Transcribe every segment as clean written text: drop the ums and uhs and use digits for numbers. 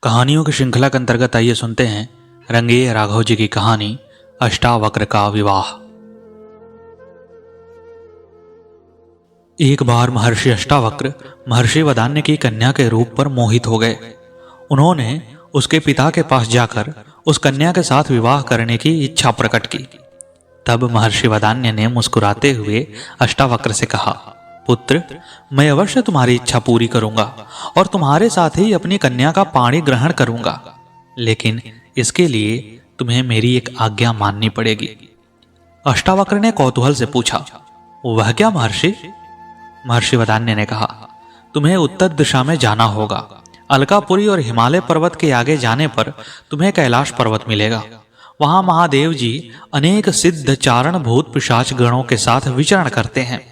कहानियों की श्रृंखला के अंतर्गत आइए सुनते हैं रंगेय राघव जी की कहानी अष्टावक्र का विवाह। एक बार महर्षि अष्टावक्र महर्षि वदान्य की कन्या के रूप पर मोहित हो गए। उन्होंने उसके पिता के पास जाकर उस कन्या के साथ विवाह करने की इच्छा प्रकट की। तब महर्षि वदान्य ने मुस्कुराते हुए अष्टावक्र से कहा, पुत्र, मैं अवश्य तुम्हारी इच्छा पूरी करूंगा और तुम्हारे साथ ही अपनी कन्या का पाणी ग्रहण करूंगा, लेकिन इसके लिए तुम्हें मेरी एक आज्ञा माननी पड़ेगी। अष्टावक्र ने कौतूहल से पूछा, वह क्या महर्षि? महर्षि वदान्य ने कहा, तुम्हें उत्तर दिशा में जाना होगा। अलकापुरी और हिमालय पर्वत के आगे जाने पर तुम्हें कैलाश पर्वत मिलेगा। वहां महादेव जी अनेक सिद्ध चारण भूत पिशाच गणों के साथ विचरण करते हैं।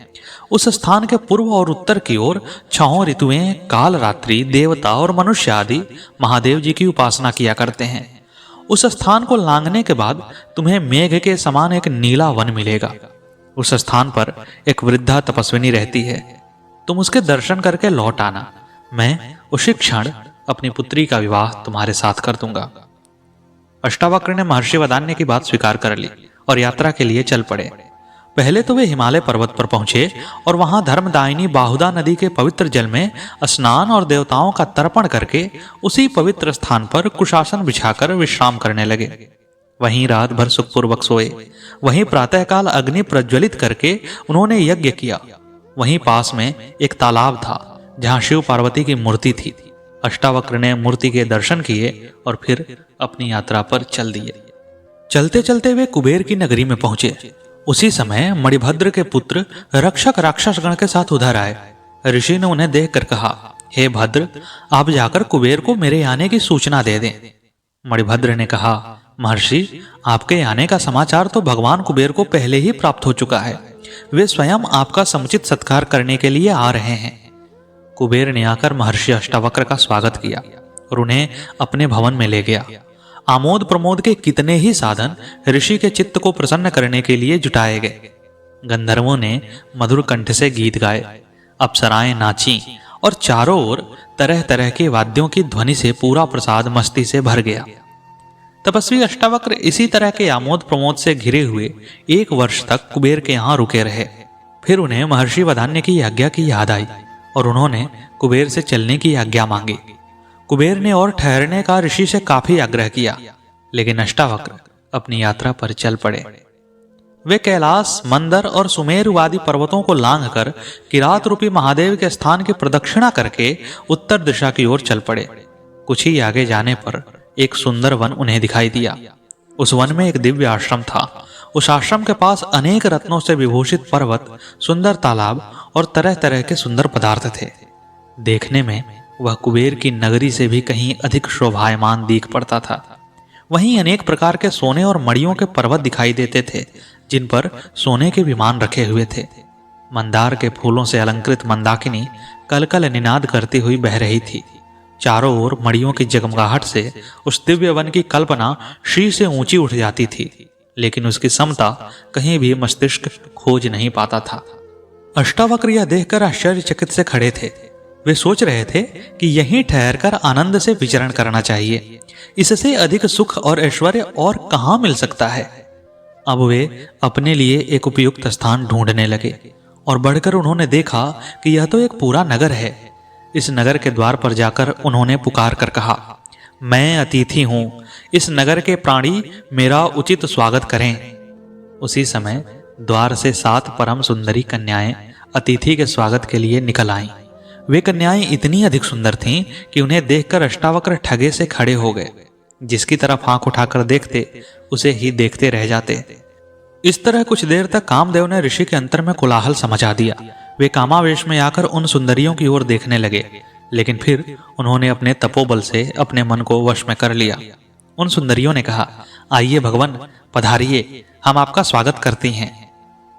उस स्थान के पूर्व और उत्तर की ओर 6 ऋतुएं, काल रात्रि, देवता और मनुष्य आदि महादेव जी की उपासना किया करते हैं। उस स्थान को लांघने के बाद तुम्हें मेघ के समान एक नीला वन मिलेगा। उस स्थान पर एक वृद्धा तपस्विनी रहती है। तुम उसके दर्शन करके लौट आना। मैं उसी क्षण अपनी पुत्री का विवाह तुम्हारे साथ कर दूंगा। अष्टावक्र ने महर्षि वदान्य की बात स्वीकार कर ली और यात्रा के लिए चल पड़े। पहले तो वे हिमालय पर्वत पर पहुंचे और वहां धर्मदायिनी बाहुदा नदी के पवित्र जल में स्नान और देवताओं का तर्पण करके उसी पवित्र स्थान पर कुशासन बिछाकर विश्राम करने लगे। वहीं रात भर सुखपूर्वक सोए। वहीं प्रातःकाल अग्नि प्रज्वलित करके उन्होंने यज्ञ किया। वहीं पास में एक तालाब था जहां शिव पार्वती की मूर्ति थी। अष्टावक्र ने मूर्ति के दर्शन किए और फिर अपनी यात्रा पर चल दिए। चलते चलते वे कुबेर की नगरी में पहुंचे। उसी समय मणिभद्र के पुत्र रक्षक राक्षस गण के साथ उधर आए। ऋषि ने उन्हें देखकर कहा, हे भद्र, आप जाकर कुबेर को मेरे आने की सूचना दे दें। मणिभद्र ने कहा, महर्षि, आपके आने का समाचार तो भगवान कुबेर को पहले ही प्राप्त हो चुका है। वे स्वयं आपका समुचित सत्कार करने के लिए आ रहे हैं। कुबेर ने आकर महर्षि अष्टावक्र का स्वागत किया और उन्हें अपने भवन में ले गया। आमोद प्रमोद के कितने ही साधन ऋषि के चित्त को प्रसन्न करने के लिए जुटाए गए। गंधर्वों ने मधुर कंठ से गीत गाए, अप्सराएं नाची और चारों ओर तरह तरह के वाद्यों की ध्वनि से पूरा प्रसाद मस्ती से भर गया। तपस्वी अष्टावक्र इसी तरह के आमोद प्रमोद से घिरे हुए 1 वर्ष तक कुबेर के यहाँ रुके रहे। फिर उन्हें महर्षि वदान्य की आज्ञा की याद आई और उन्होंने कुबेर से चलने की आज्ञा मांगी। कुबेर ने और ठहरने का ऋषि से काफी आग्रह किया, लेकिन अष्टावक्र अपनी यात्रा पर चल पड़े। वे कैलाश, मंदर और सुमेरु आदि पर्वतों को लांघकर किरात रूपी महादेव के स्थान की प्रदक्षिणा करके उत्तर दिशा की ओर चल पड़े। कुछ ही आगे जाने पर एक सुंदर वन उन्हें दिखाई दिया। उस वन में एक दिव्य आश्रम था। उस आश्रम के पास अनेक रत्नों से विभूषित पर्वत, सुंदर तालाब और तरह तरह के सुंदर पदार्थ थे। देखने में वह कुबेर की नगरी से भी कहीं अधिक शोभायमान दिख पड़ता था। वहीं अनेक प्रकार के सोने और मणियों के पर्वत दिखाई देते थे, जिन पर सोने के विमान रखे हुए थे। मंदार के फूलों से अलंकृत मंदाकिनी कलकल निनाद करती हुई बह रही थी। चारों ओर मणियों की जगमगाहट से उस दिव्य वन की कल्पना श्री से ऊंची उठ जाती थी, लेकिन उसकी समता कहीं भी मस्तिष्क खोज नहीं पाता था। अष्टावक्र यह देखकर आश्चर्यचकित से खड़े थे। वे सोच रहे थे कि यहीं ठहरकर आनंद से विचरण करना चाहिए। इससे अधिक सुख और ऐश्वर्य और कहां मिल सकता है। अब वे अपने लिए एक उपयुक्त स्थान ढूंढने लगे और बढ़कर उन्होंने देखा कि यह तो एक पूरा नगर है। इस नगर के द्वार पर जाकर उन्होंने पुकार कर कहा, मैं अतिथि हूं, इस नगर के प्राणी मेरा उचित स्वागत करें। उसी समय द्वार से 7 परम सुंदरी कन्याएं अतिथि के स्वागत के लिए निकल आईं। वे कन्याएं इतनी अधिक सुंदर थीं कि उन्हें देखकर अष्टावक्र ठगे से खड़े हो गए। जिसकी तरफ आंख उठाकर देखते उसे ही देखते रह जाते। इस तरह कुछ देर तक कामदेव ने ऋषि के अंतर में कोलाहल समझा दिया। वे कामावेश में आकर उन सुंदरियों की ओर देखने लगे, लेकिन फिर उन्होंने अपने तपोबल से अपने मन को वश में कर लिया। उन सुंदरियों ने कहा, आइए भगवान, पधारिए, हम आपका स्वागत करती हैं।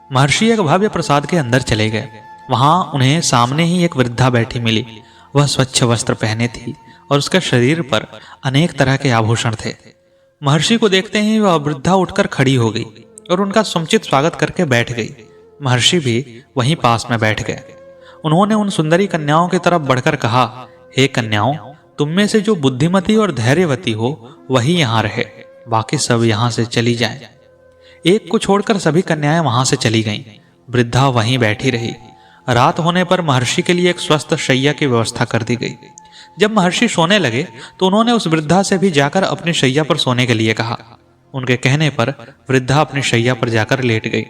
महर्षि एक भव्य प्रसाद के अंदर चले गए। वहां उन्हें सामने ही एक वृद्धा बैठी मिली। वह स्वच्छ वस्त्र पहने थी और उसके शरीर पर अनेक तरह के आभूषण थे। महर्षि को देखते ही वह वृद्धा उठकर खड़ी हो गई और उनका समुचित स्वागत करके बैठ गई। महर्षि भी वहीं पास में बैठ गए। उन्होंने उन सुंदरी कन्याओं की तरफ बढ़कर कहा, हे कन्याओं, तुम में से जो बुद्धिमती और धैर्यवती हो वही यहाँ रहे, बाकी सब यहाँ से चली जाएं। एक को छोड़कर सभी कन्याएं वहां से चली गईं। वृद्धा वहीं बैठी रही। रात होने पर महर्षि के लिए एक स्वस्थ शैया की व्यवस्था कर दी गई। जब महर्षि सोने लगे तो उन्होंने उस वृद्धा से भी जाकर अपनी शैया पर सोने के लिए कहा। उनके कहने पर वृद्धा अपनी शैया पर जाकर लेट गई।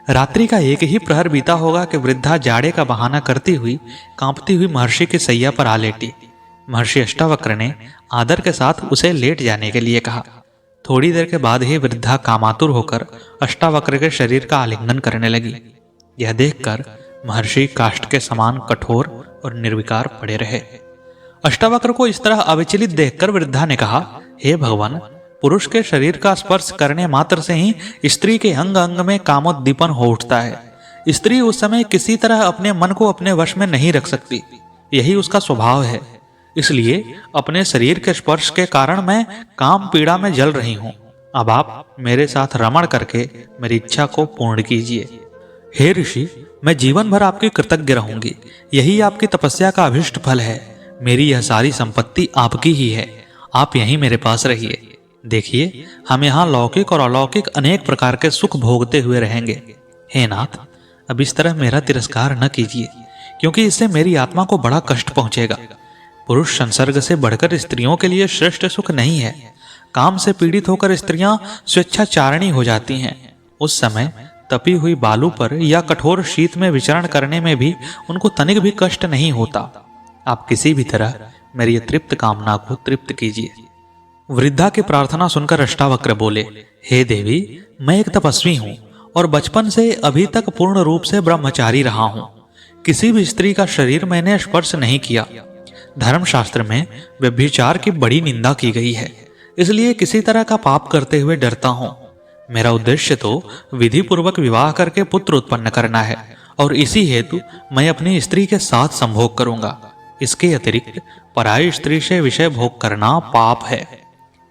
रात्रि का एक ही प्रहर बीता होगा कि वृद्धा जाड़े का बहाना करती हुई कांपती हुई महर्षि की शैया पर आ लेटी। महर्षि अष्टावक्र ने आदर के साथ उसे लेट जाने के लिए कहा। थोड़ी देर के बाद ही वृद्धा कामातुर होकर अष्टावक्र के शरीर का आलिंगन करने लगी। यह देखकर महर्षि काष्ठ के समान कठोर और निर्विकार पड़े रहे। अष्टावक्र को इस तरह अविचलित देखकर वृद्धा ने कहा, हे भगवान, पुरुष के शरीर का स्पर्श करने मात्र से ही स्त्री के अंग अंग में कामोद्दीपन हो उठता है। स्त्री उस समय किसी तरह अपने मन को अपने वश में नहीं रख सकती, यही उसका स्वभाव है। इसलिए अपने शरीर के स्पर्श के कारण मैं काम पीड़ा में जल रही हूं। अब आप मेरे साथ रमण करके मेरी इच्छा को पूर्ण कीजिए। हे ऋषि, मैं जीवन भर आपकी कृतज्ञ रहूंगी। यही आपकी तपस्या का अभिष्ट फल है। मेरी यह सारी संपत्ति आपकी ही है। आप यहीं मेरे पास रहिए। देखिए, हम यहाँ लौकिक और अलौकिक अनेक प्रकार के सुख भोगते हुए रहेंगे। हे नाथ, अब इस तरह मेरा तिरस्कार न कीजिए, क्योंकि इससे मेरी आत्मा को बड़ा कष्ट पहुंचेगा। पुरुष संसर्ग से बढ़कर स्त्रियों के लिए श्रेष्ठ सुख नहीं है। काम से पीड़ित होकर स्त्रियां स्वेच्छाचारिणी हो जाती हैं। उस समय तपी हुई बालू पर या कठोर शीत में विचरण करने में भी उनको तनिक भी कष्ट नहीं होता। आप किसी भी तरह मेरी तृप्त कामना को तृप्त कीजिए। वृद्धा की प्रार्थना सुनकर अष्टावक्र बोले, हे देवी, मैं एक तपस्वी हूँ और बचपन से अभी तक पूर्ण रूप से ब्रह्मचारी रहा हूँ। किसी भी स्त्री का शरीर मैंने स्पर्श नहीं किया। धर्मशास्त्र में व्यभिचार की बड़ी निंदा की गई है, इसलिए किसी तरह का पाप करते हुए डरता हूँ। मेरा उद्देश्य तो विधि पूर्वक विवाह करके पुत्र उत्पन्न करना है और इसी हेतु मैं अपनी स्त्री के साथ संभोग करूंगा। इसके अतिरिक्त पराई स्त्री से विषय भोग करना पाप है।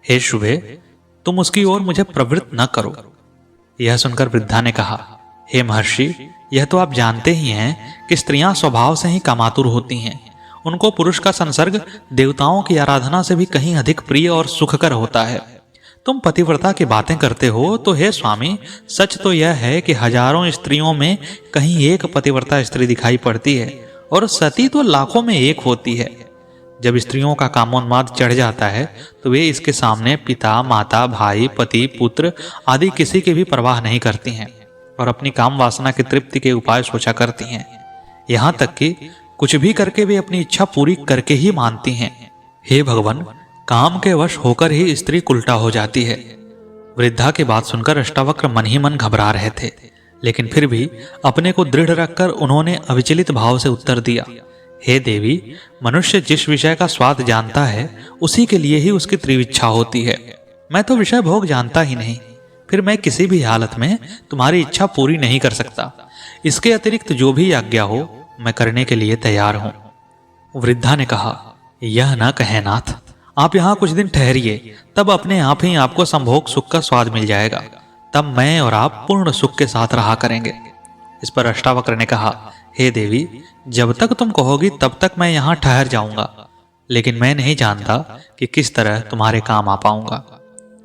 हे शुभे, तुम उसकी ओर मुझे प्रवृत्त न करो। यह सुनकर वृद्धा ने कहा, हे महर्षि, यह तो आप जानते ही हैं कि स्त्रियां स्वभाव से ही कामातुर होती हैं। उनको पुरुष का संसर्ग देवताओं की आराधना से भी कहीं अधिक प्रिय और सुखकर होता है। तुम पतिव्रता की बातें करते हो, तो हे स्वामी, सच तो यह है कि हजारों स्त्रियों में कहीं एक पतिव्रता स्त्री दिखाई पड़ती है और सती तो लाखों में एक होती है। जब स्त्रियों का कामोन्माद चढ़ जाता है तो वे इसके सामने पिता, माता, भाई, पति, पुत्र आदि किसी की भी परवाह नहीं करती हैं और अपनी काम वासना की तृप्ति के उपाय सोचा करती हैं। यहाँ तक कि कुछ भी करके वे अपनी इच्छा पूरी करके ही मानती हैं। हे भगवान, काम के वश होकर ही स्त्री उल्टा हो जाती है। वृद्धा की बात सुनकर अष्टावक्र मन ही मन घबरा रहे थे, लेकिन फिर भी अपने को दृढ़ रखकर उन्होंने अविचलित भाव से उत्तर दिया, हे देवी, मनुष्य जिस विषय का स्वाद जानता है उसी के लिए ही उसकी तीव्र इच्छा होती है। मैं तो विषय भोग जानता ही नहीं, फिर मैं किसी भी हालत में तुम्हारी इच्छा पूरी नहीं कर सकता। इसके अतिरिक्त जो भी आज्ञा हो मैं करने के लिए तैयार हूं। वृद्धा ने कहा, यह न कहे नाथ, आप यहाँ कुछ दिन ठहरिए, तब अपने आप ही आपको संभोग सुख का स्वाद मिल जाएगा। तब मैं और आप पूर्ण सुख के साथ रहा करेंगे। इस पर अष्टावक्र ने कहा, हे देवी, जब तक तुम कहोगी तब तक मैं यहाँ ठहर जाऊंगा, लेकिन मैं नहीं जानता कि किस तरह तुम्हारे काम आ पाऊंगा।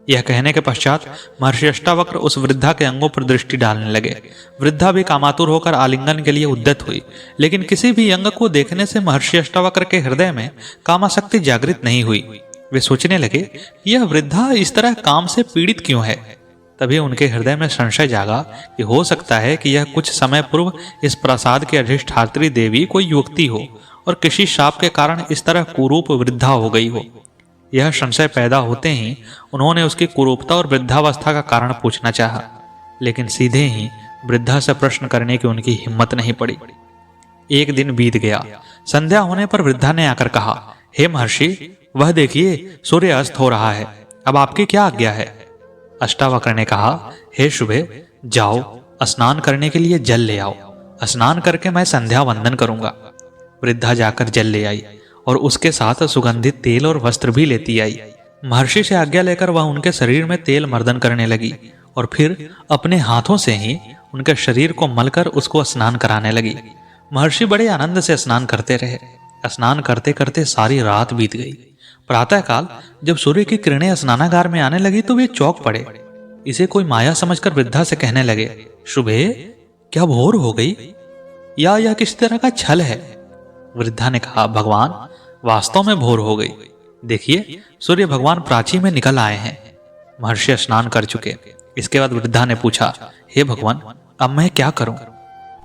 यह कहने के पश्चात महर्षि अष्टावक्र उस वृद्धा के अंगों पर दृष्टि डालने लगे। वृद्धा भी कामातुर होकर आलिंगन के लिए उद्यत हुई, लेकिन किसी भी अंग को देखने से महर्षि अष्टावक्र के हृदय में कामासक्ति जागृत नहीं हुई। वे सोचने लगे, यह वृद्धा इस तरह काम से पीड़ित क्यों है। तभी उनके हृदय में संशय जागा कि हो सकता है कि यह कुछ समय पूर्व इस प्रासाद की अधिष्ठात्री देवी कोई युवती हो और किसी शाप के कारण इस तरह कुरूप वृद्धा हो गई हो। यह संशय पैदा होते ही उन्होंने उसकी कुरूपता और वृद्धावस्था का कारण पूछना चाहा, लेकिन सीधे ही वृद्धा से प्रश्न करने की उनकी हिम्मत नहीं पड़ी। एक दिन बीत गया। संध्या होने पर वृद्धा ने आकर कहा, हे महर्षि, वह देखिए सूर्य अस्त हो रहा है, अब आपकी क्या आज्ञा है। अष्टावक्र ने कहा, हे शुभे, जाओ स्नान करने के लिए जल ले आओ। स्नान करके मैं संध्या वंदन करूंगा। वृद्धा जाकर जल ले आई और उसके साथ सुगंधित तेल और वस्त्र भी लेती आई। महर्षि से आज्ञा लेकर वह उनके शरीर में तेल मर्दन करने लगी और फिर अपने हाथों से ही उनके शरीर को मलकर उसको स्नान कराने लगी। महर्षि बड़े आनंद से स्नान करते रहे। स्नान करते करते सारी रात बीत गई। प्रातःकाल जब सूर्य की किरणें स्नानागार में आने लगी तो वे चौंक पड़े। इसे कोई माया समझकर वृद्धा से कहने लगे, शुभे, क्या भोर हो गई या यह किसी तरह का छल है? वृद्धा ने कहा, भगवान, वास्तव में भोर हो गई। देखिए, सूर्य भगवान प्राची में निकल आए हैं। महर्षि स्नान कर चुके। इसके बाद वृद्धा ने पूछा, हे भगवान, अब मैं क्या करूं?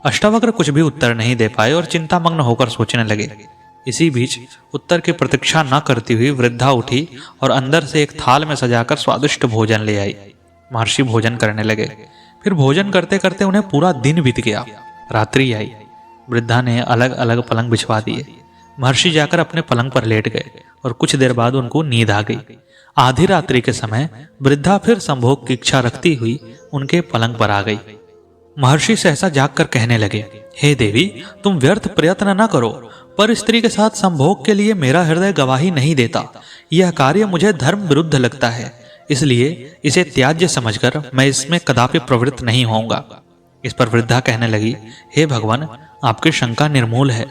अष्टावक्र कुछ भी उत्तर नहीं दे पाए और चिंतामग्न होकर सोचने लगे। इसी बीच उत्तर की प्रतीक्षा न करती हुई वृद्धा उठी और अंदर से एक थाल में सजाकर स्वादिष्ट भोजन ले आई। महर्षि भोजन करने लगे। फिर भोजन करते करते उन्हें पूरा दिन बीत गया। रात्रि आई। वृद्धा ने अलग अलग पलंग बिछवा दिए। महर्षि जाकर अपने पलंग पर लेट गए और कुछ देर बाद उनको नींद आ गई। आधी रात्रि के समय वृद्धा फिर संभोग की इच्छा रखती हुई उनके पलंग पर आ गई। महर्षि सहसा जागकर कहने लगे, हे देवी, तुम व्यर्थ प्रयत्न न करो, पर स्त्री के साथ संभोग के लिए मेरा हृदय गवाही नहीं देता। यह कार्य मुझे धर्म विरुद्ध लगता है, इसलिए इसे त्याज्य समझकर मैं इसमें कदापि प्रवृत्त नहीं होऊंगा। इस पर वृद्धा कहने लगी, हे भगवान, आपकी शंका निर्मूल है।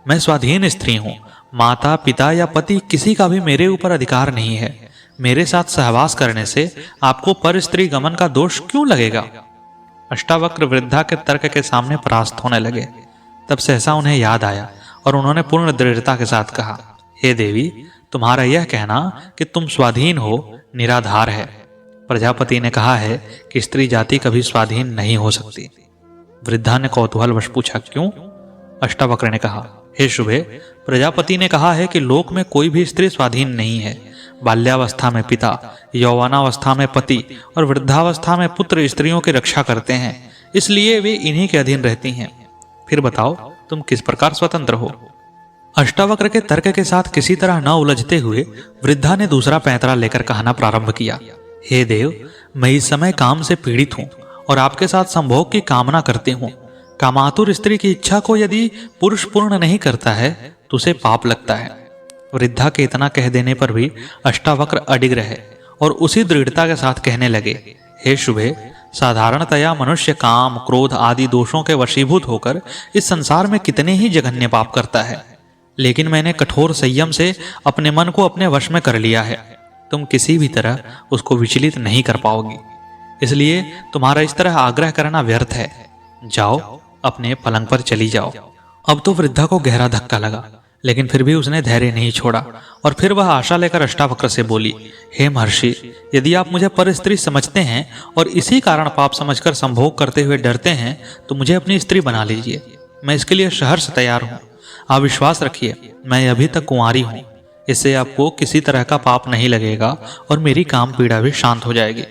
मैं स्वाधीन स्त्री हूँ। माता, पिता या पति किसी का भी मेरे ऊपर अधिकार नहीं है। मेरे साथ सहवास करने से आपको पर स्त्री गमन का दोष क्यों लगेगा? अष्टावक्र वृद्धा के तर्क के सामने परास्त होने लगे। तब सहसा उन्हें याद आया और उन्होंने पूर्ण दृढ़ता के साथ कहा, हे देवी, तुम्हारा यह कहना कि तुम स्वाधीन हो निराधार है। प्रजापति ने कहा है कि स्त्री जाति कभी स्वाधीन नहीं हो सकती। वृद्धा ने कौतूहलवश पूछा, क्यों? अष्टावक्र ने कहा, हे शुभे, प्रजापति ने कहा है कि लोक में कोई भी स्त्री स्वाधीन नहीं है। बाल्यावस्था में पिता, यौवनावस्था में पति और वृद्धावस्था में पुत्र स्त्रियों की रक्षा करते हैं, इसलिए वे इन्हीं के अधीन रहती हैं। फिर बताओ, तुम किस प्रकार स्वतंत्र हो? अष्टावक्र के तर्क के साथ किसी तरह न उलझते हुए वृद्धा ने दूसरा पैंतरा लेकर कहना प्रारंभ किया, हे देव, मैं इस समय काम से पीड़ित हूँ और आपके साथ संभोग की कामना करती हूँ। कामातुर स्त्री की इच्छा को यदि पुरुष पूर्ण नहीं करता है तो उसे पाप लगता है। वृद्धा के इतना कह देने पर भी अष्टावक्र अडिग रहे और उसी दृढ़ता के साथ कहने लगे, हे शुभे, साधारणतया मनुष्य काम, क्रोध आदि दोषों के वशीभूत होकर इस संसार में कितने ही जघन्य पाप करता है, लेकिन मैंने कठोर संयम से अपने मन को अपने वश में कर लिया है। तुम किसी भी तरह उसको विचलित नहीं कर पाओगी, इसलिए तुम्हारा इस तरह आग्रह करना व्यर्थ है। जाओ, अपने पलंग पर चली जाओ। अब तो वृद्धा को गहरा धक्का लगा, लेकिन फिर भी उसने धैर्य नहीं छोड़ा और फिर वह आशा लेकर अष्टावक्र से बोली, हे महर्षि, यदि आप मुझे पर स्त्री समझते हैं और इसी कारण पाप समझकर संभोग करते हुए डरते हैं तो मुझे अपनी स्त्री बना लीजिए। मैं इसके लिए सहर्ष तैयार हूँ। आप विश्वास रखिए, मैं अभी तक कुंवारी हूँ। इससे आपको किसी तरह का पाप नहीं लगेगा और मेरी काम पीड़ा भी शांत हो जाएगी।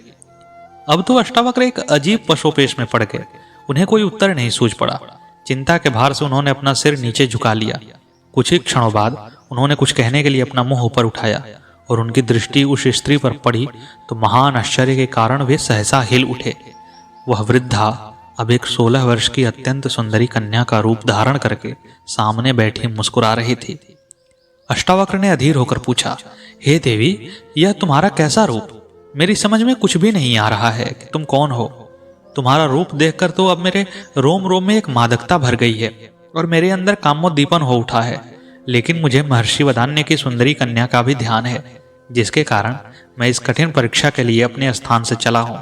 अब तो अष्टावक्र एक अजीब पशोपेश में पड़ गए। उन्हें कोई उत्तर नहीं सूझ पड़ा। चिंता के भार से उन्होंने अपना सिर नीचे झुका लिया। कुछ ही क्षणों बाद उन्होंने कुछ कहने के लिए अपना मुंह ऊपर उठाया और उनकी दृष्टि उस स्त्री पर पड़ी तो महान आश्चर्य के कारण वे सहसा हिल उठे। वह वृद्धा अब एक 16 वर्ष की अत्यंत सुंदरी कन्या का रूप धारण करके सामने बैठी मुस्कुरा रही थी। अष्टावक्र ने अधीर होकर पूछा, हे देवी, यह तुम्हारा कैसा रूप? मेरी समझ में कुछ भी नहीं आ रहा है कि तुम कौन हो। तुम्हारा रूप देखकर तो अब मेरे रोम रोम में एक मादकता भर गई है और मेरे अंदर कामोद्दीपन हो उठा है। लेकिन मुझे महर्षि वदान्य की सुंदरी कन्या का भी ध्यान है, जिसके कारण मैं इस कठिन परीक्षा के लिए अपने स्थान से चला हूँ।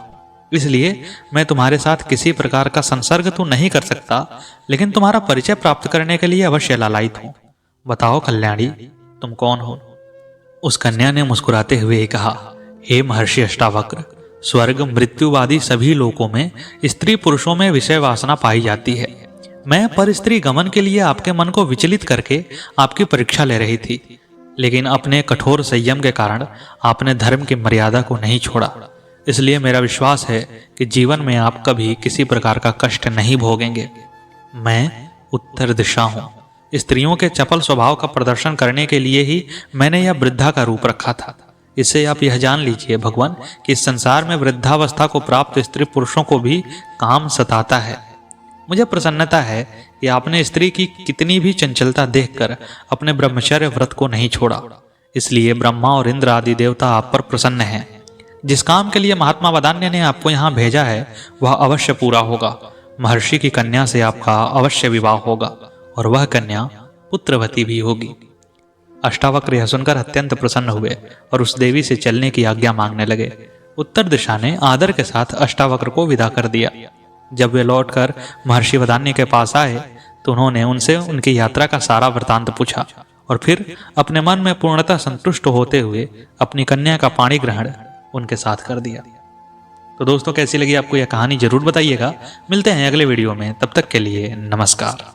इसलिए मैं तुम्हारे साथ किसी प्रकार का संसर्ग तो नहीं कर सकता, लेकिन तुम्हारा परिचय प्राप्त करने के लिए अवश्य लालायित हूँ। बताओ कल्याणी, तुम कौन हो? उस कन्या ने मुस्कुराते हुए कहा, हे महर्षि अष्टावक्र, स्वर्ग मृत्युवादी सभी लोकों में स्त्री पुरुषों में विषय वासना पाई जाती है। मैं पर स्त्री गमन के लिए आपके मन को विचलित करके आपकी परीक्षा ले रही थी, लेकिन अपने कठोर संयम के कारण आपने धर्म की मर्यादा को नहीं छोड़ा। इसलिए मेरा विश्वास है कि जीवन में आप कभी किसी प्रकार का कष्ट नहीं भोगेंगे। मैं उत्तर दिशा हूँ। स्त्रियों के चपल स्वभाव का प्रदर्शन करने के लिए ही मैंने यह वृद्धा का रूप रखा था। इससे आप यह जान लीजिए भगवान कि इस संसार में वृद्धावस्था को प्राप्त स्त्री पुरुषों को भी काम सताता है। मुझे प्रसन्नता है कि आपने स्त्री की कितनी भी चंचलता देखकर अपने ब्रह्मचर्य व्रत को नहीं छोड़ा। इसलिए ब्रह्मा और इंद्र आदि देवता आप पर प्रसन्न हैं। जिस काम के लिए महात्मा वदान्य ने आपको यहाँ भेजा है वह अवश्य पूरा होगा। महर्षि की कन्या से आपका अवश्य विवाह होगा और वह कन्या पुत्रवती भी होगी। अष्टावक्र यह सुनकर अत्यंत प्रसन्न हुए और उस देवी से चलने की आज्ञा मांगने लगे। उत्तर दिशा ने आदर के साथ अष्टावक्र को विदा कर दिया। जब वे लौटकर महर्षि वदान्य के पास आए तो उन्होंने उनसे उनकी यात्रा का सारा वृतांत पूछा और फिर अपने मन में पूर्णतः संतुष्ट होते हुए अपनी कन्या का पाणी ग्रहण उनके साथ कर दिया। तो दोस्तों, कैसी लगी आपको यह कहानी जरूर बताइएगा। मिलते हैं अगले वीडियो में, तब तक के लिए नमस्कार।